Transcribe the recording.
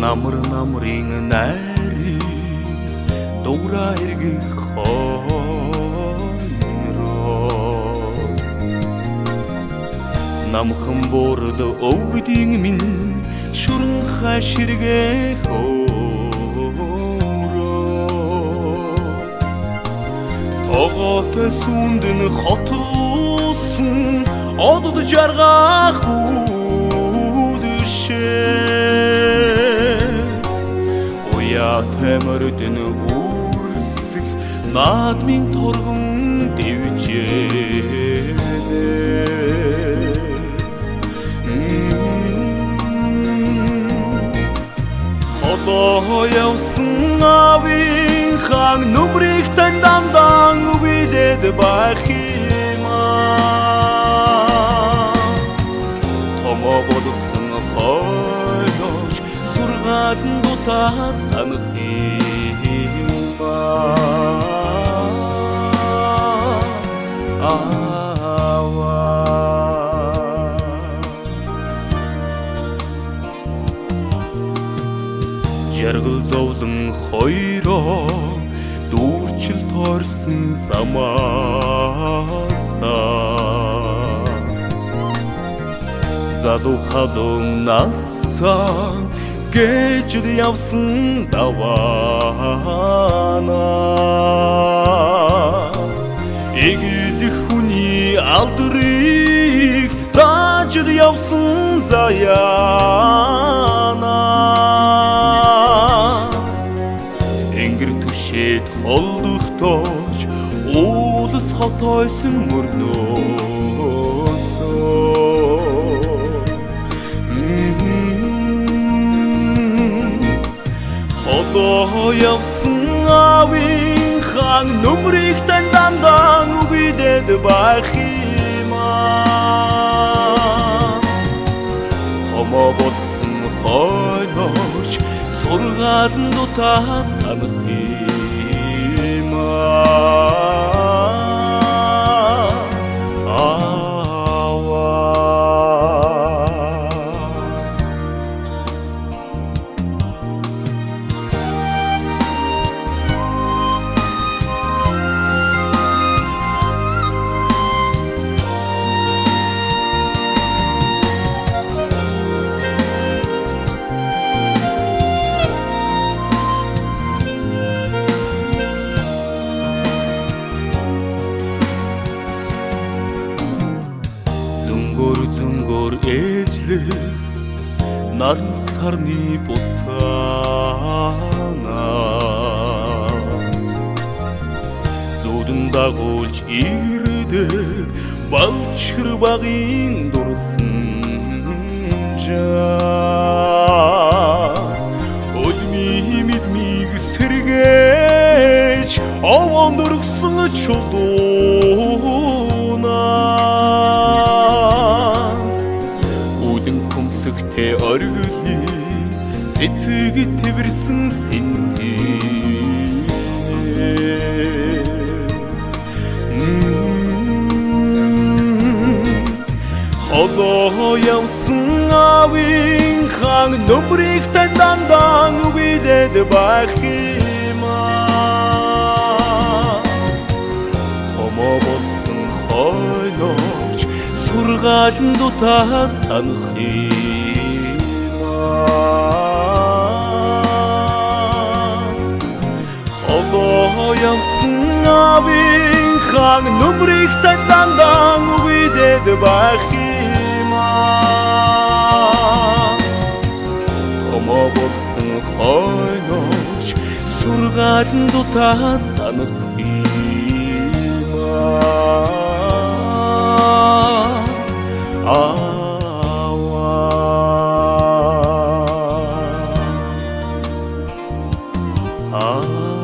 Намар намрын найрын дуурай эргэх хойноос намхан борд өвгдийн минь шүрэн хаширгэх тогоотой сүндэн хотуусан одод жаргах Темэрдэн үрсэх наадмын торгон дэвжээс Хотоо явсан авийн хаан нүмрийг тань дамдан үгилээд байх юмаа Томо бодсон хойнош сургаалн дутаад санах Жаргал зовлон хоёроо дүүрчил тойрсон замаасаа Залуу халуун насаа Гэжл явсан даваанаас Игдэх хүний алдрыг таажл явсан заяанаас Энгэр түшээд холдохтооч уулс хотойсон мөрнөөсөө Хотоо явсан авийн хаан нүмрийг тань дамдан үгилээд байх юмаа Томо бодсон хойнош сургаалн дутаад санах юмаа Зүнгөр ээжлэх наран сарны буцаанаас Зүудэн дагуулж ирдэг балчгэр багын дурсан жаас Өлмийг сэргээж овон дургсан чулуунаас Хүмсэгтэй оргилын цэцэг тэрсэн сэнтээс Хотоо явсан авийн хаан нүмрийг тань дамдан үгилээд байх юмаа Томо болсон хойноч сургаалн дутаад санах Хотоо явсан авийн хаан нүмрийг тань дамдан үгилээд байх юмаа Томо болсон хойноч сургаалн дутаад санах 아와